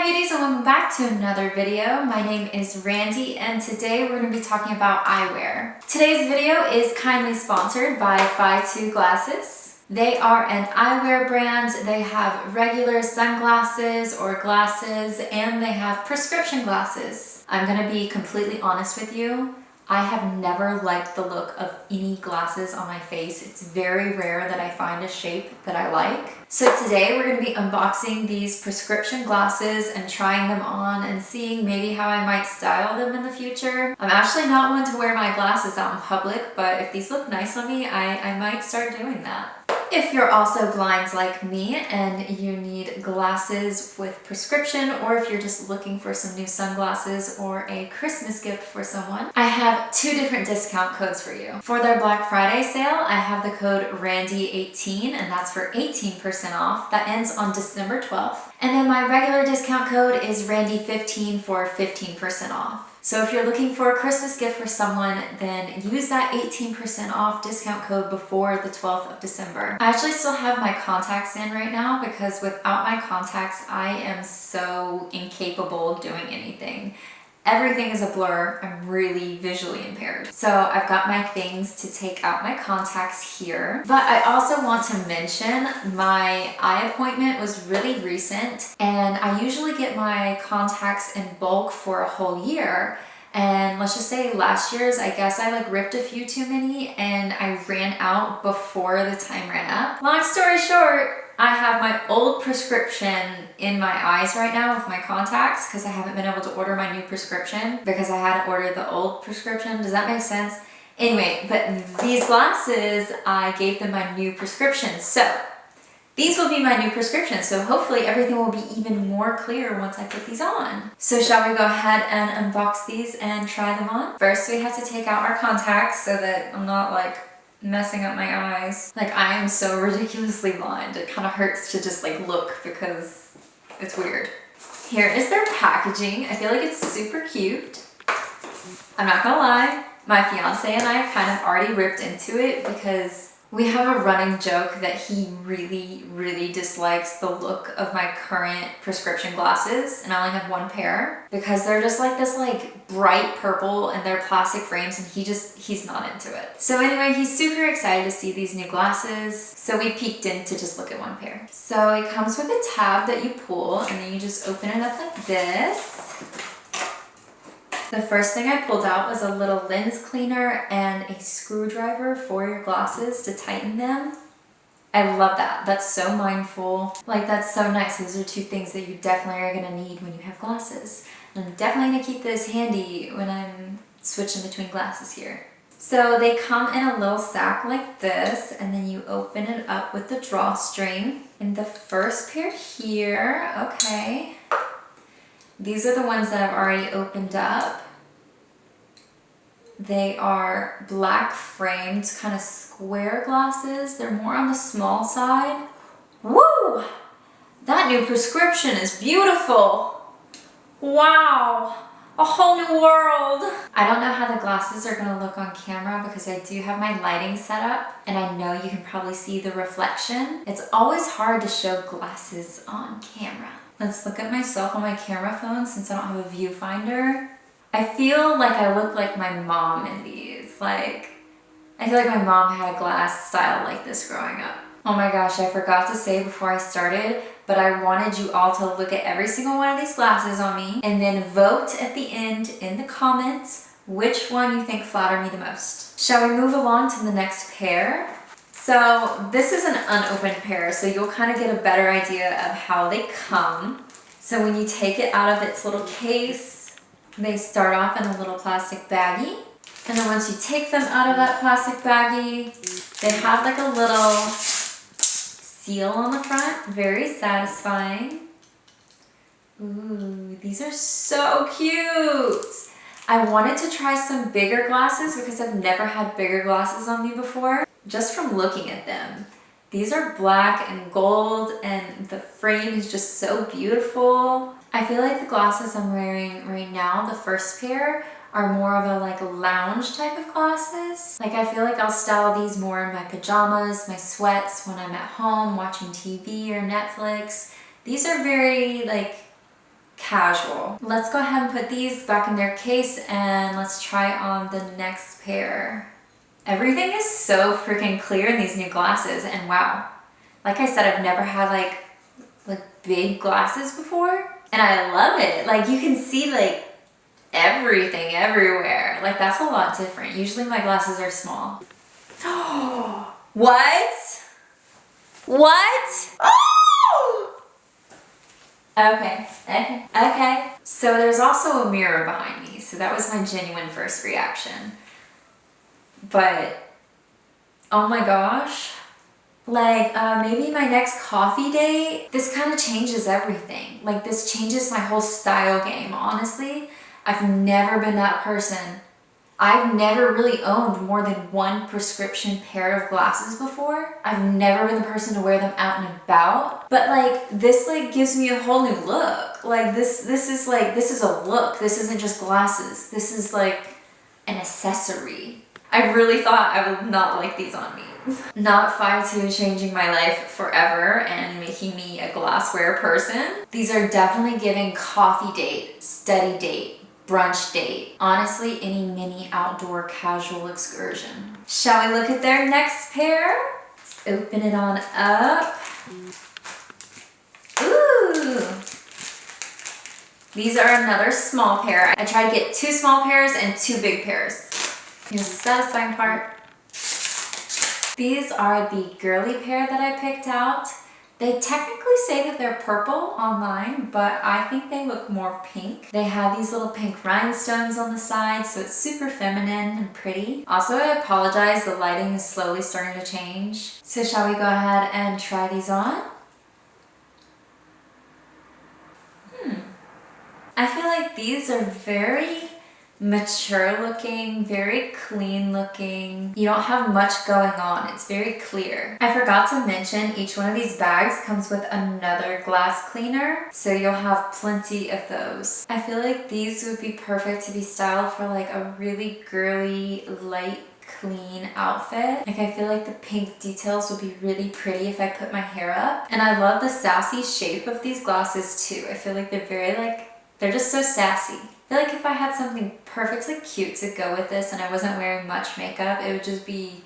Hi beauties, and welcome back to another video. My name is Randy and today we're going to be talking about eyewear. Today's video is kindly sponsored by fytoo glasses. They are an eyewear brand. They have regular sunglasses or glasses and they have prescription glasses. I'm going to be completely honest with you. I have never liked the look of any glasses on my face. It's very rare that I find a shape that I like. So today we're going to be unboxing these prescription glasses and trying them on and seeing maybe how I might style them in the future. I'm actually not one to wear my glasses out in public, but if these look nice on me, I might start doing that. If you're also blind like me and you need glasses with prescription, or if you're just looking for some new sunglasses or a Christmas gift for someone, I have two different discount codes for you. For their Black Friday sale, I have the code RANDY18 and that's for 18% off. That ends on December 12th. And then my regular discount code is RANDY15 for 15% off. So if you're looking for a Christmas gift for someone, then use that 18% off discount code before the 12th of December. I actually still have my contacts in right now because without my contacts, I am so incapable of doing anything. Everything is a blur. I'm really visually impaired. So I've got my things to take out my contacts here. But I also want to mention my eye appointment was really recent and I usually get my contacts in bulk for a whole year. And let's just say last year's, I guess I like ripped a few too many and I ran out before the time ran up. Long story short, I have my old prescription in my eyes right now with my contacts because I haven't been able to order my new prescription because I had to order the old prescription. Does that make sense? Anyway, but these glasses, I gave them my new prescription. So these will be my new prescription. So hopefully everything will be even more clear once I put these on. So shall we go ahead and unbox these and try them on? First, we have to take out our contacts so that I'm not like messing up my eyes. Like I am so ridiculously blind. It kind of hurts to just like look because it's weird. Here is their packaging. I feel like it's super cute. I'm not gonna lie, my fiance and I kind of already ripped into it because we have a running joke that he really dislikes the look of my current prescription glasses, and I only have one pair because they're just like this like bright purple and they're plastic frames and he's not into it. So anyway, he's super excited to see these new glasses. So we peeked in to just look at one pair. So it comes with a tab that you pull and then you just open it up like this. The first thing I pulled out was a little lens cleaner and a screwdriver for your glasses to tighten them. I love that. That's so mindful. Like that's so nice. Those are two things that you definitely are gonna need when you have glasses. And I'm definitely gonna keep this handy when I'm switching between glasses here. So they come in a little sack like this and then you open it up with the drawstring. And the first pair here, okay. These are the ones that I've already opened up. They are black framed, kind of square glasses. They're more on the small side. Woo! That new prescription is beautiful. Wow, a whole new world. I don't know how the glasses are gonna look on camera because I do have my lighting set up and I know you can probably see the reflection. It's always hard to show glasses on camera. Let's look at myself on my camera phone since I don't have a viewfinder. I feel like I look like my mom in these. Like, I feel like my mom had a glass style like this growing up. Oh my gosh, I forgot to say before I started, but I wanted you all to look at every single one of these glasses on me and then vote at the end in the comments which one you think flatter me the most. Shall we move along to the next pair? So this is an unopened pair, so you'll kind of get a better idea of how they come. So when you take it out of its little case, they start off in a little plastic baggie. And then once you take them out of that plastic baggie, they have like a little seal on the front. Very satisfying. Ooh, these are so cute. I wanted to try some bigger glasses because I've never had bigger glasses on me before. Just from looking at them. These are black and gold and the frame is just so beautiful. I feel like the glasses I'm wearing right now, the first pair, are more of a like lounge type of glasses. Like I feel like I'll style these more in my pajamas, my sweats, when I'm at home watching TV or Netflix. These are very like casual. Let's go ahead and put these back in their case and let's try on the next pair. Everything is so freaking clear in these new glasses, and wow. Like I said, I've never had like big glasses before, and I love it. Like you can see like everything everywhere. Like that's a lot different. Usually my glasses are small. What? What? Oh! Okay. So there's also a mirror behind me. So that was my genuine first reaction. But, oh my gosh. Like, maybe my next coffee date, this kind of changes everything. Like, this changes my whole style game, honestly. I've never been that person. I've never really owned more than one prescription pair of glasses before. I've never been the person to wear them out and about. But like, this like gives me a whole new look. Like, this is a look. This isn't just glasses. This is like an accessory. I really thought I would not like these on me. Not fytoo changing my life forever and making me a glassware person. These are definitely giving coffee date, study date, brunch date. Honestly, any mini outdoor casual excursion. Shall we look at their next pair? Let's open it on up. Ooh. These are another small pair. I tried to get 2 small pairs and 2 big pairs. Here's the satisfying part. These are the girly pair that I picked out. They technically say that they're purple online, but I think they look more pink. They have these little pink rhinestones on the side, so it's super feminine and pretty. Also, I apologize, the lighting is slowly starting to change. So shall we go ahead and try these on? I feel like these are very mature looking, very clean looking. You don't have much going on. It's very clear. I forgot to mention each one of these bags comes with another glass cleaner, so you'll have plenty of those. I feel like these would be perfect to be styled for like a really girly, light, clean outfit. Like I feel like the pink details would be really pretty if I put my hair up. And I love the sassy shape of these glasses too. I feel like they're very they're just so sassy. I feel like if I had something perfectly cute to go with this and I wasn't wearing much makeup, it would just be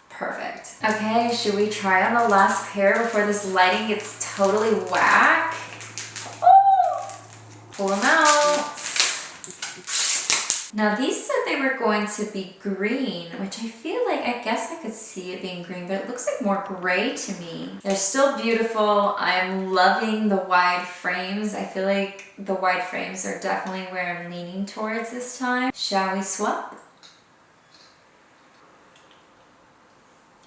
perfect. Okay, should we try on the last pair before this lighting gets totally whack? Oh! Pull them out. Now these said they were going to be green, which I feel like, I guess I could see it being green, but it looks like more gray to me. They're still beautiful. I'm loving the wide frames. I feel like the wide frames are definitely where I'm leaning towards this time. Shall we swap?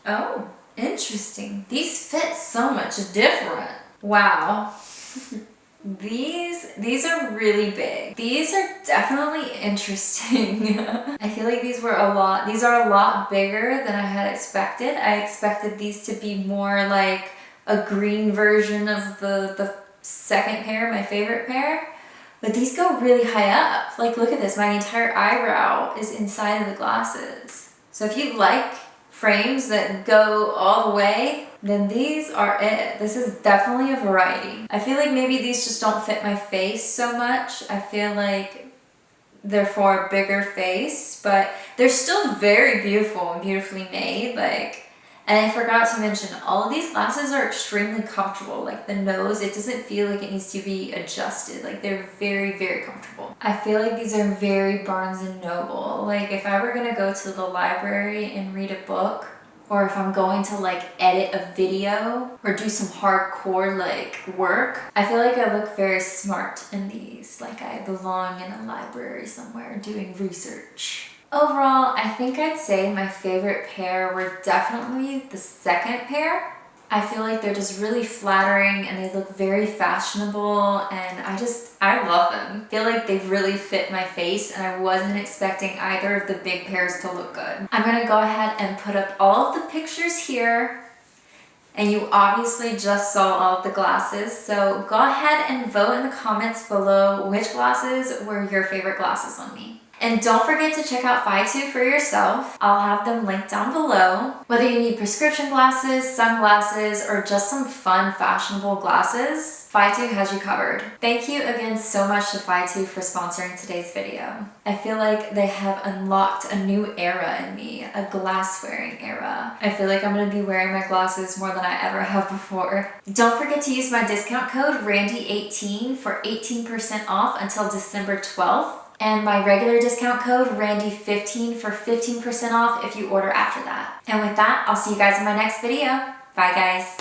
Oh, interesting. These fit so much different. Wow. These are really big. These are definitely interesting. I feel like these are a lot bigger than I had expected. I expected these to be more like a green version of the second pair, my favorite pair. But these go really high up. Like look at this, my entire eyebrow is inside of the glasses. So if you like frames that go all the way, then these are it. This is definitely a variety. I feel like maybe these just don't fit my face so much. I feel like they're for a bigger face, but they're still very beautiful and beautifully made. And I forgot to mention, all of these glasses are extremely comfortable. Like the nose, it doesn't feel like it needs to be adjusted. Like they're very, very comfortable. I feel like these are very Barnes & Noble. Like if I were gonna go to the library and read a book, or if I'm going to like edit a video or do some hardcore like work, I feel like I look very smart in these. Like I belong in a library somewhere doing research. Overall, I think I'd say my favorite pair were definitely the second pair. I feel like they're just really flattering and they look very fashionable, and I love them. I feel like they really fit my face, and I wasn't expecting either of the big pairs to look good. I'm gonna go ahead and put up all of the pictures here, and you obviously just saw all of the glasses, so go ahead and vote in the comments below which glasses were your favorite glasses on me. And don't forget to check out fytoo for yourself. I'll have them linked down below. Whether you need prescription glasses, sunglasses, or just some fun, fashionable glasses, fytoo has you covered. Thank you again so much to fytoo for sponsoring today's video. I feel like they have unlocked a new era in me, a glass wearing era. I feel like I'm gonna be wearing my glasses more than I ever have before. Don't forget to use my discount code RANDY18 for 18% off until December 12th. And my regular discount code, RANDY15 for 15% off if you order after that. And with that, I'll see you guys in my next video. Bye guys.